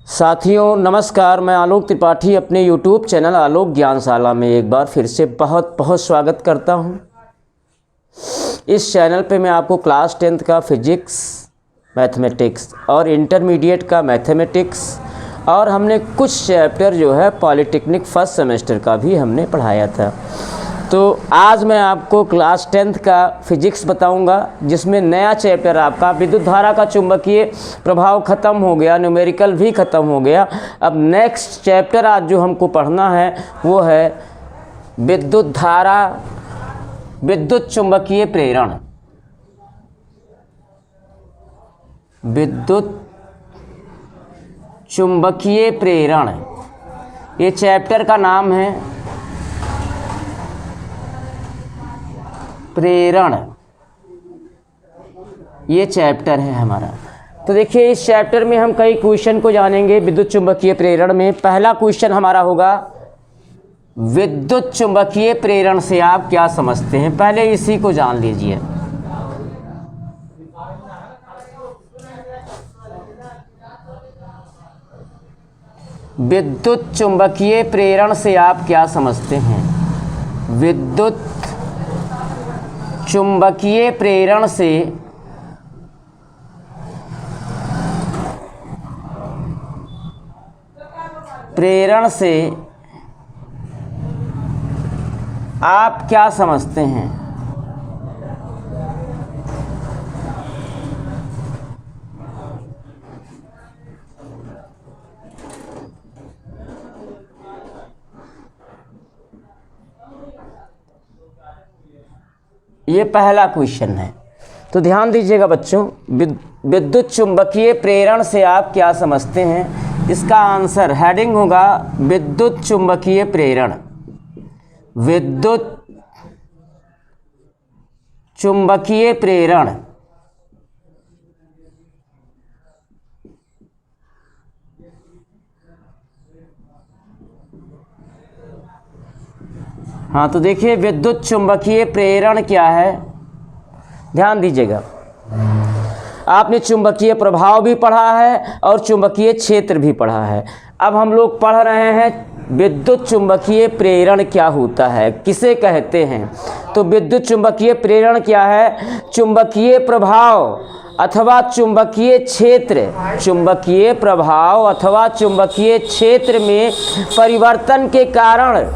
साथियों नमस्कार, मैं आलोक त्रिपाठी अपने YouTube चैनल आलोक ज्ञानशाला में एक बार फिर से बहुत बहुत स्वागत करता हूं। इस चैनल पे मैं आपको क्लास 10th का फिजिक्स, मैथमेटिक्स और इंटरमीडिएट का मैथमेटिक्स और हमने कुछ चैप्टर जो है पॉलिटेक्निक फर्स्ट सेमेस्टर का भी हमने पढ़ाया था। तो आज मैं आपको क्लास 10th का फिजिक्स बताऊंगा, जिसमें नया चैप्टर आपका विद्युत धारा का चुंबकीय प्रभाव ख़त्म हो गया, न्यूमेरिकल भी ख़त्म हो गया। अब नेक्स्ट चैप्टर आज जो हमको पढ़ना है वो है विद्युत धारा, विद्युत चुंबकीय प्रेरण। विद्युत चुंबकीय प्रेरण, ये चैप्टर का नाम है प्रेरण। ये चैप्टर है हमारा। तो देखिए, इस चैप्टर में हम कई क्वेश्चन को जानेंगे। विद्युत चुंबकीय प्रेरण में पहला क्वेश्चन हमारा होगा, विद्युत चुंबकीय प्रेरण से आप क्या समझते हैं। पहले इसी को जान लीजिए। विद्युत चुंबकीय प्रेरण से आप क्या समझते हैं। विद्युत चुंबकीय प्रेरण से आप क्या समझते हैं। ये पहला क्वेश्चन है, तो ध्यान दीजिएगा बच्चों। विद्युत चुंबकीय प्रेरण से आप क्या समझते हैं, इसका आंसर हेडिंग होगा विद्युत चुंबकीय प्रेरण। विद्युत चुंबकीय प्रेरण हाँ, तो देखिए विद्युत चुंबकीय प्रेरण क्या है, ध्यान दीजिएगा। आपने चुंबकीय प्रभाव भी पढ़ा है और चुंबकीय क्षेत्र भी पढ़ा है। अब हम लोग पढ़ रहे हैं विद्युत चुंबकीय प्रेरण क्या होता है, किसे कहते हैं। तो विद्युत चुंबकीय प्रेरण क्या है, चुंबकीय प्रभाव अथवा चुंबकीय क्षेत्र, चुंबकीय प्रभाव अथवा चुंबकीय क्षेत्र में परिवर्तन के कारण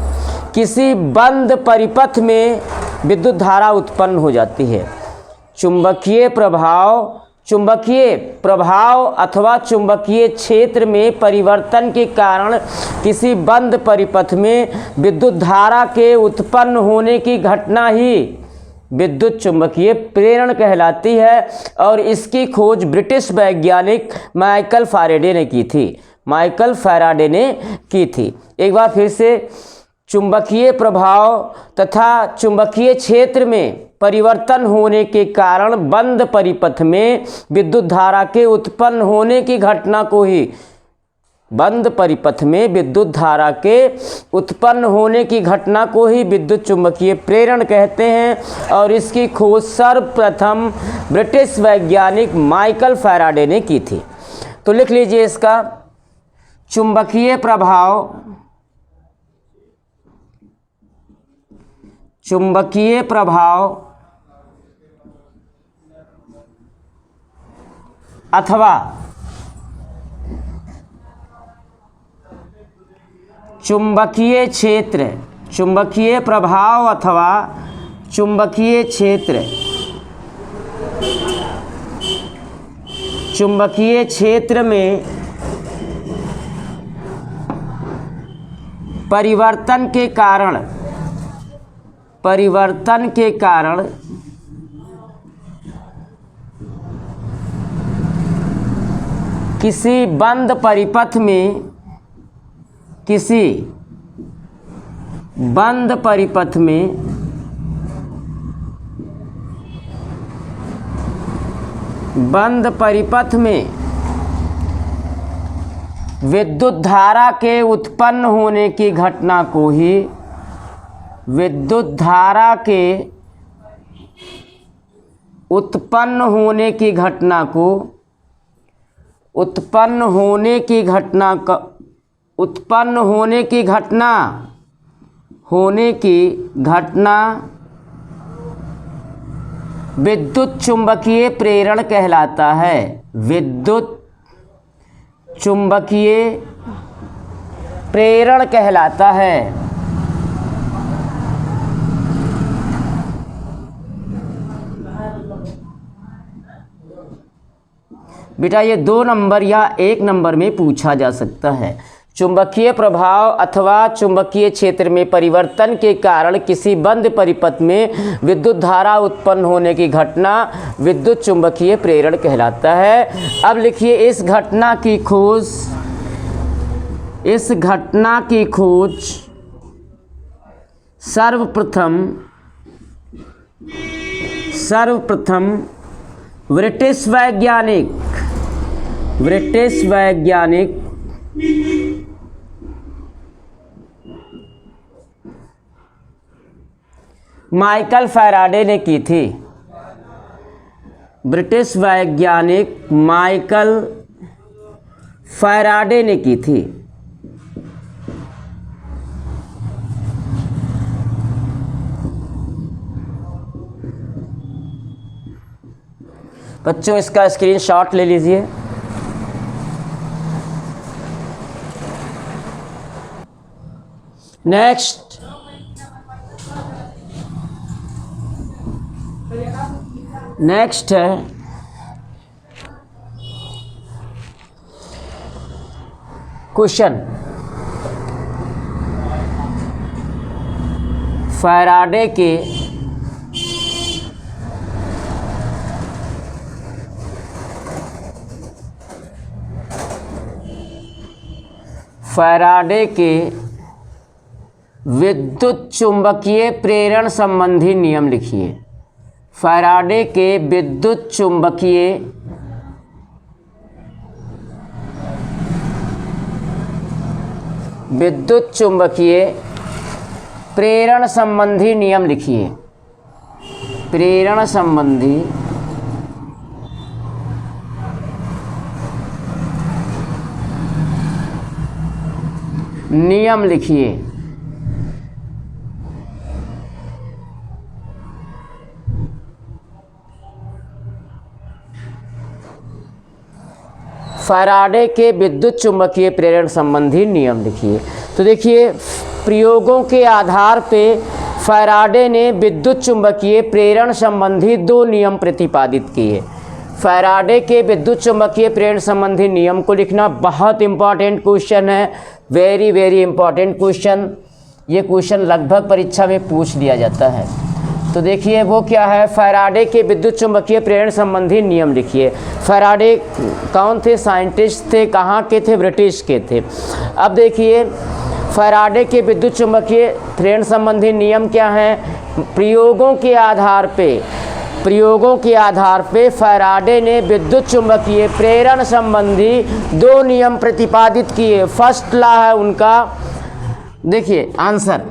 किसी बंद परिपथ में विद्युत धारा उत्पन्न हो जाती है। चुंबकीय प्रभाव अथवा चुंबकीय क्षेत्र में परिवर्तन के कारण किसी बंद परिपथ में विद्युत धारा के उत्पन्न होने की घटना ही विद्युत चुंबकीय प्रेरण कहलाती है। और इसकी खोज ब्रिटिश वैज्ञानिक माइकल फैराडे ने की थी। माइकल फैराडे ने की थी। एक बार फिर से, चुंबकीय प्रभाव तथा चुंबकीय क्षेत्र में परिवर्तन होने के कारण बंद परिपथ में विद्युत धारा के उत्पन्न होने की घटना को ही, बंद परिपथ में विद्युत धारा के उत्पन्न होने की घटना को ही विद्युत चुंबकीय प्रेरण कहते हैं। और इसकी खोज सर्वप्रथम ब्रिटिश वैज्ञानिक माइकल फैराडे ने की थी। तो लिख लीजिए इसका, चुंबकीय प्रभाव अथवा चुंबकीय क्षेत्र, चुंबकीय प्रभाव अथवा चुंबकीय क्षेत्र, चुंबकीय क्षेत्र में परिवर्तन के कारण किसी बंद परिपथ में विद्युत धारा के उत्पन्न होने की घटना को ही विद्युत धारा के उत्पन्न होने की घटना को उत्पन्न होने की घटना विद्युत चुंबकीय प्रेरण कहलाता है। विद्युत चुंबकीय प्रेरण कहलाता है। बेटा ये 2 नंबर या 1 नंबर में पूछा जा सकता है। चुंबकीय प्रभाव अथवा चुंबकीय क्षेत्र में परिवर्तन के कारण किसी बंद परिपथ में विद्युत धारा उत्पन्न होने की घटना विद्युत चुंबकीय प्रेरण कहलाता है। अब लिखिए इस घटना की खोज सर्वप्रथम ब्रिटिश वैज्ञानिक माइकल फैराडे ने की थी। ब्रिटिश वैज्ञानिक माइकल फैराडे ने की थी। बच्चों इसका स्क्रीनशॉट ले लीजिए। नेक्स्ट है क्वेश्चन। फैराडे के विद्युत चुंबकीय प्रेरण संबंधी नियम लिखिए। फैराडे के विद्युत चुंबकीय प्रेरण संबंधी नियम लिखिए। प्रेरण संबंधी नियम लिखिए। फैराडे के विद्युत चुंबकीय प्रेरण संबंधी नियम लिखिए। तो देखिए प्रयोगों के आधार पे फैराडे ने विद्युत चुंबकीय प्रेरण संबंधी 2 नियम प्रतिपादित किए। फैराडे के विद्युत चुंबकीय प्रेरण संबंधी नियम को लिखना बहुत इंपॉर्टेंट क्वेश्चन है। Very very important question. ये क्वेश्चन लगभग परीक्षा में पूछ लिया जाता है। तो देखिए वो क्या है, फैराडे के विद्युत चुंबकीय प्रेरण संबंधी नियम लिखिए। फैराडे कौन थे? साइंटिस्ट थे। कहाँ के थे? ब्रिटिश के थे। अब देखिए फैराडे के विद्युत चुंबकीय प्रेरण संबंधी नियम क्या हैं? प्रयोगों के आधार पे फैराडे ने विद्युत चुंबकीय प्रेरण संबंधी 2 नियम प्रतिपादित किए। फर्स्ट लॉ है उनका, देखिए आंसर,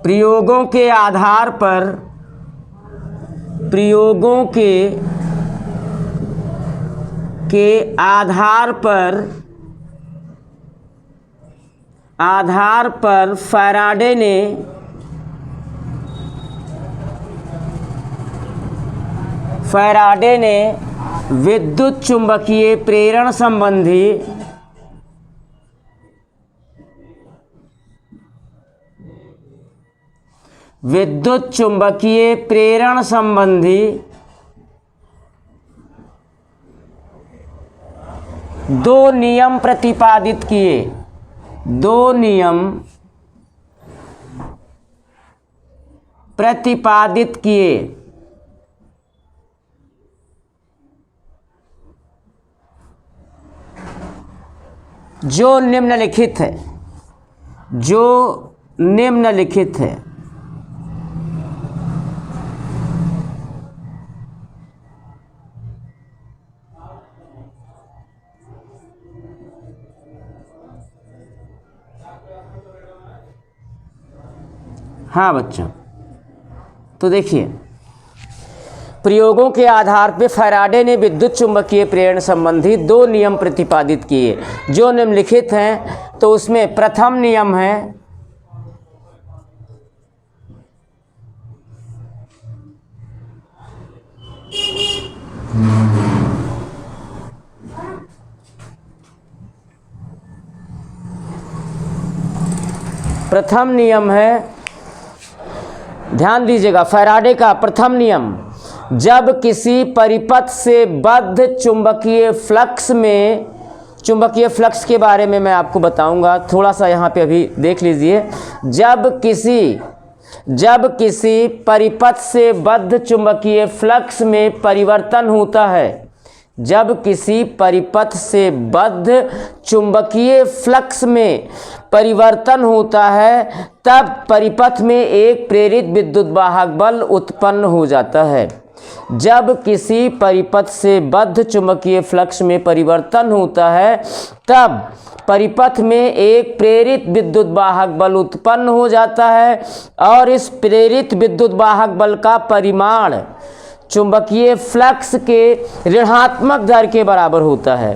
प्रयोगों के आधार पर फैराडे ने विद्युत चुंबकीय प्रेरण संबंधी 2 नियम प्रतिपादित किए। 2 नियम प्रतिपादित किए। जो निम्नलिखित है। हाँ बच्चों, तो देखिए प्रयोगों के आधार पर फैराडे ने विद्युत चुंबकीय प्रेरण संबंधी 2 नियम प्रतिपादित किए जो निम्नलिखित हैं। तो उसमें प्रथम नियम है ध्यान दीजिएगा, फैराडे का प्रथम नियम, जब किसी परिपथ से बद्ध चुंबकीय फ्लक्स के बारे में मैं आपको बताऊंगा, थोड़ा सा यहाँ पे अभी देख लीजिए। जब किसी परिपथ से बद्ध चुंबकीय फ्लक्स में परिवर्तन होता है, जब किसी परिपथ से बद्ध चुंबकीय फ्लक्स में परिवर्तन होता है, तब परिपथ में एक प्रेरित विद्युत वाहक बल उत्पन्न हो जाता है। जब किसी परिपथ से बद्ध चुंबकीय फ्लक्स में परिवर्तन होता है, तब परिपथ में एक प्रेरित विद्युत वाहक बल उत्पन्न हो जाता है और इस प्रेरित विद्युत वाहक बल का परिमाण चुंबकीय फ्लक्स के ऋणात्मक दर के बराबर होता है।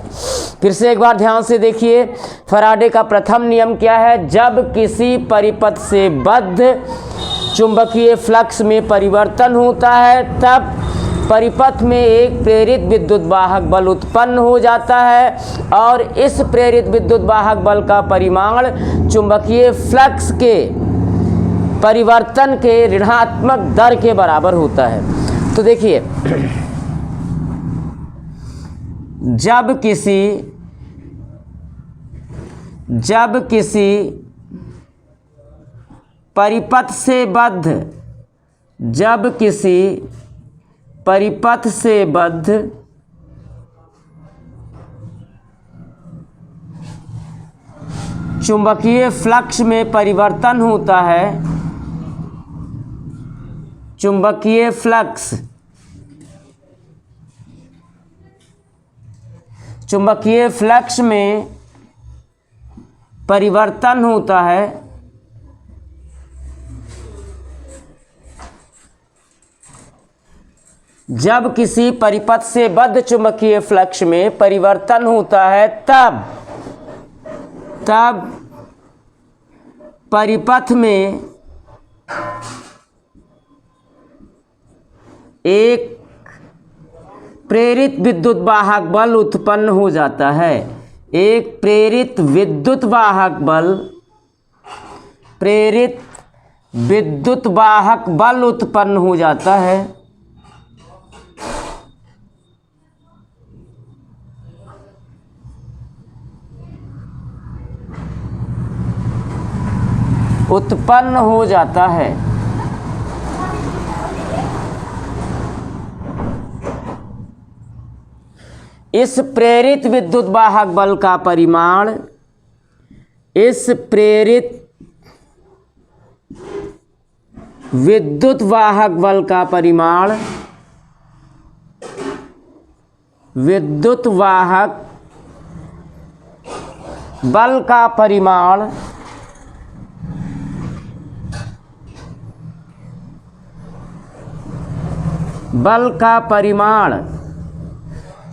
फिर से एक बार ध्यान से देखिए, फैराडे का प्रथम नियम क्या है? जब किसी परिपथ से बद्ध चुंबकीय फ्लक्स में परिवर्तन होता है, तब परिपथ में एक प्रेरित विद्युत वाहक बल उत्पन्न हो जाता है और इस प्रेरित विद्युत वाहक बल का परिमाण चुंबकीय फ्लक्स के परिवर्तन के ऋणात्मक दर के बराबर होता है। तो देखिए, जब किसी परिपथ से बद्ध चुंबकीय फ्लक्स में परिवर्तन होता है, चुंबकीय फ्लक्स में परिवर्तन होता है, जब किसी परिपथ से बद्ध चुंबकीय फ्लक्स में परिवर्तन होता है, तब परिपथ में एक प्रेरित विद्युत वाहक बल उत्पन्न हो जाता है। एक प्रेरित विद्युत वाहक बल उत्पन्न हो जाता है। इस प्रेरित विद्युत वाहक बल का परिमाण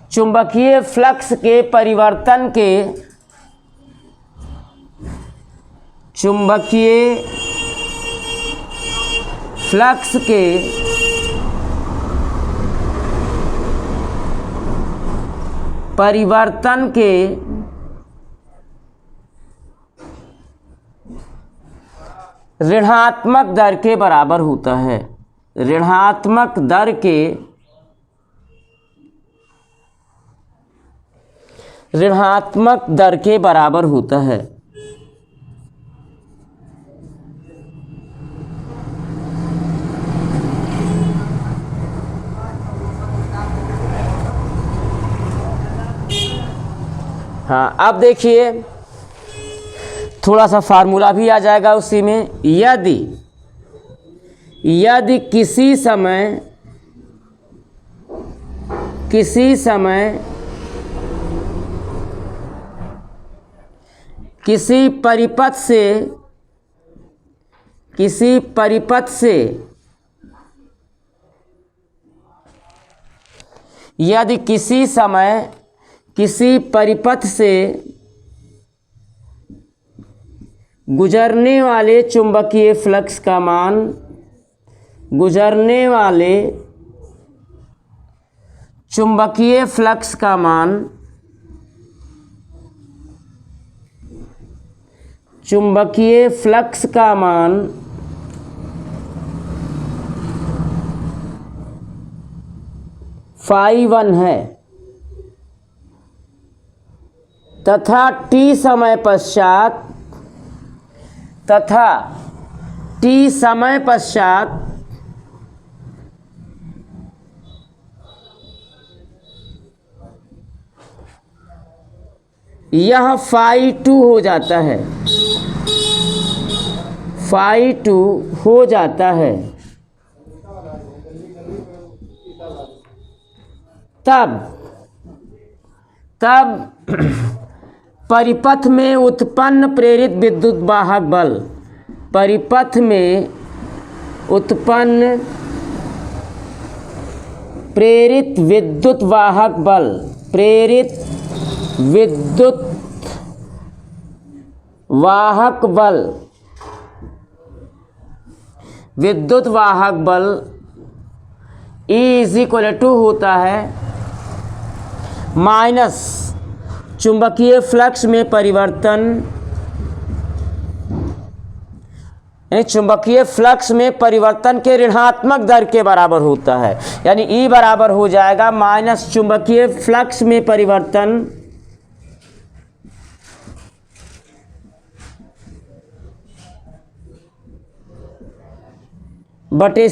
चुंबकीय फ्लक्स के परिवर्तन के ऋणात्मक दर के बराबर होता है। ऋणात्मक दर के बराबर होता है। हाँ, अब देखिए, थोड़ा सा फार्मूला भी आ जाएगा उसी में। यदि किसी समय किसी परिपथ से यदि किसी समय किसी परिपथ से गुजरने वाले चुंबकीय फ्लक्स का मान गुजरने वाले चुंबकीय फ्लक्स का मान चुंबकीय फ्लक्स का मान φ1 है तथा t समय पश्चात यह φ2 हो जाता है, φ2 हो जाता है। तब परिपथ में उत्पन्न प्रेरित विद्युत वाहक बल, परिपथ में उत्पन्न प्रेरित विद्युत वाहक बल, प्रेरित विद्युत वाहक बल, विद्युत वाहक बल E = होता है माइनस चुंबकीय फ्लक्स में परिवर्तन, चुंबकीय फ्लक्स में परिवर्तन के ऋणात्मक दर के बराबर होता है। यानी E बराबर हो जाएगा माइनस चुंबकीय फ्लक्स में परिवर्तन बटे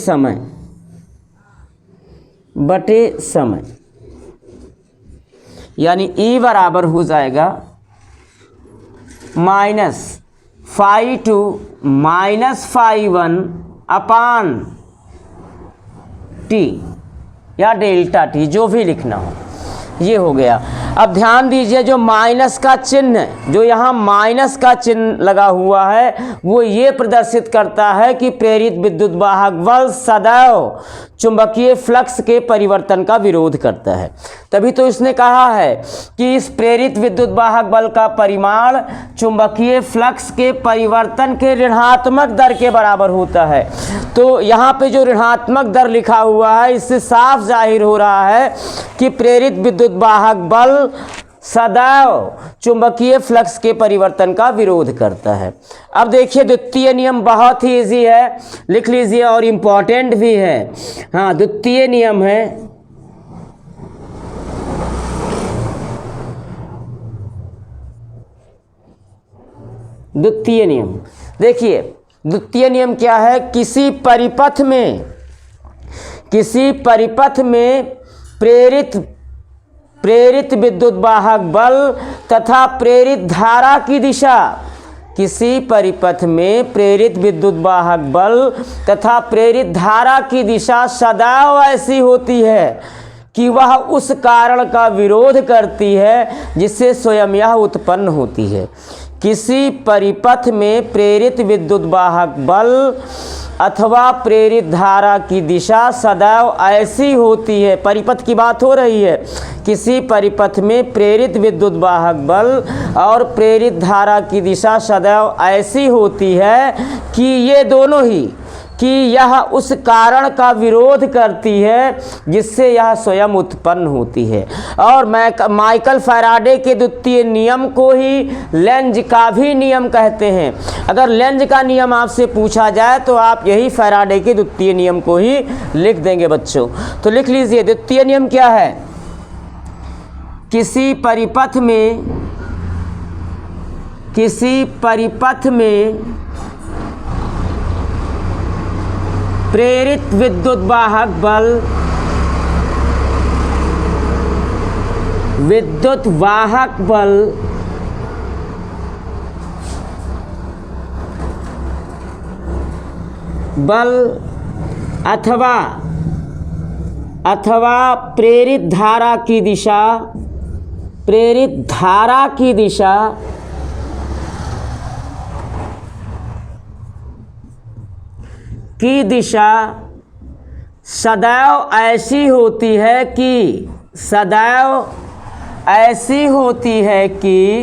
समय, यानी E बराबर हो जाएगा माइनस φ2 माइनस φ1 अपान t या डेल्टा t, जो भी लिखना हो। ये हो गया। अब ध्यान दीजिए, जो माइनस का चिन्ह, जो यहाँ माइनस का चिन्ह लगा हुआ है, वो ये प्रदर्शित करता है कि प्रेरित विद्युत वाहक बल सदैव चुंबकीय फ्लक्स के परिवर्तन का विरोध करता है। तभी तो इसने कहा है कि इस प्रेरित विद्युत वाहक बल का परिमाण चुंबकीय फ्लक्स के परिवर्तन के ऋणात्मक दर के बराबर होता है। तो यहाँ पे जो ऋणात्मक दर लिखा हुआ है, इससे साफ जाहिर हो रहा है कि प्रेरित विद्युत वाहक बल सदैव चुंबकीय फ्लक्स के परिवर्तन का विरोध करता है। अब देखिए, द्वितीय नियम बहुत ही इजी है, लिख लीजिए, और इम्पॉर्टेंट भी है। हाँ, द्वितीय नियम है द्वितीय नियम। देखिए, द्वितीय नियम क्या है? किसी परिपथ में प्रेरित विद्युत वाहक बल तथा प्रेरित धारा की दिशा, किसी परिपथ में प्रेरित विद्युत वाहक बल तथा प्रेरित धारा की दिशा सदैव ऐसी होती है कि वह उस कारण का विरोध करती है जिससे स्वयं यह उत्पन्न होती है। किसी परिपथ में प्रेरित विद्युत वाहक बल अथवा प्रेरित धारा की दिशा सदैव ऐसी होती है, परिपथ की बात हो रही है, किसी परिपथ में प्रेरित विद्युत वाहक बल और प्रेरित धारा की दिशा सदैव ऐसी होती है कि ये दोनों ही, कि यह उस कारण का विरोध करती है जिससे यह स्वयं उत्पन्न होती है। और माइकल फैराडे के द्वितीय नियम को ही लेंज का भी नियम कहते हैं। अगर लेंज का नियम आपसे पूछा जाए तो आप यही फैराडे के द्वितीय नियम को ही लिख देंगे बच्चों। तो लिख लीजिए, द्वितीय नियम क्या है? किसी परिपथ में प्रेरित विद्युत वाहक बल अथवा प्रेरित धारा की दिशा सदैव ऐसी होती है कि सदैव ऐसी होती है कि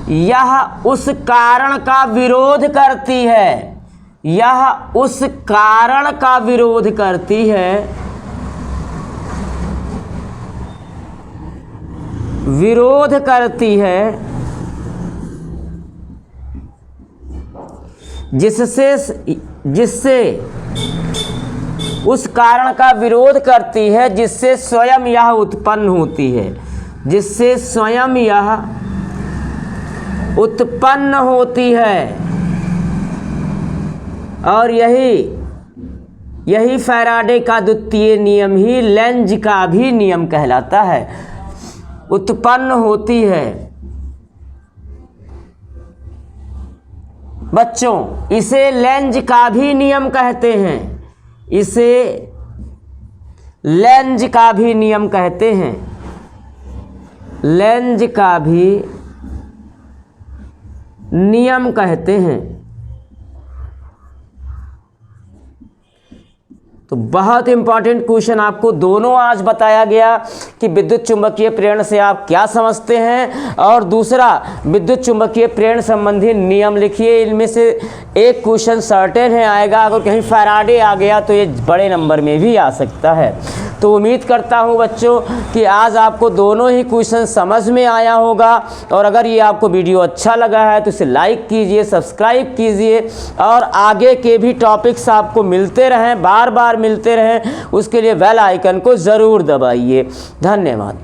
यह उस कारण का विरोध करती है, यह उस कारण का विरोध करती है, विरोध करती है जिससे उस कारण का विरोध करती है जिससे स्वयं यह उत्पन्न होती है, जिससे स्वयं यह उत्पन्न होती है। और यही फैराडे का द्वितीय नियम ही लेंज का भी नियम कहलाता है। उत्पन्न होती है। बच्चों, इसे लेंज का भी नियम कहते हैं, इसे लेंज का भी नियम कहते हैं, लेंज का भी नियम कहते हैं। तो बहुत इंपॉर्टेंट क्वेश्चन आपको दोनों आज बताया गया कि विद्युत चुंबकीय प्रेरण से आप क्या समझते हैं, और दूसरा विद्युत चुंबकीय प्रेरण संबंधी नियम लिखिए। इनमें से एक क्वेश्चन सर्टेन है आएगा, अगर कहीं फैराडे आ गया तो ये बड़े नंबर में भी आ सकता है। तो उम्मीद करता हूँ बच्चों कि आज आपको दोनों ही क्वेश्चन समझ में आया होगा, और अगर ये आपको वीडियो अच्छा लगा है तो इसे लाइक कीजिए, सब्सक्राइब कीजिए, और आगे के भी टॉपिक्स आपको मिलते रहें, बार बार मिलते रहें, उसके लिए बेल आइकन को ज़रूर दबाइए। धन्यवाद।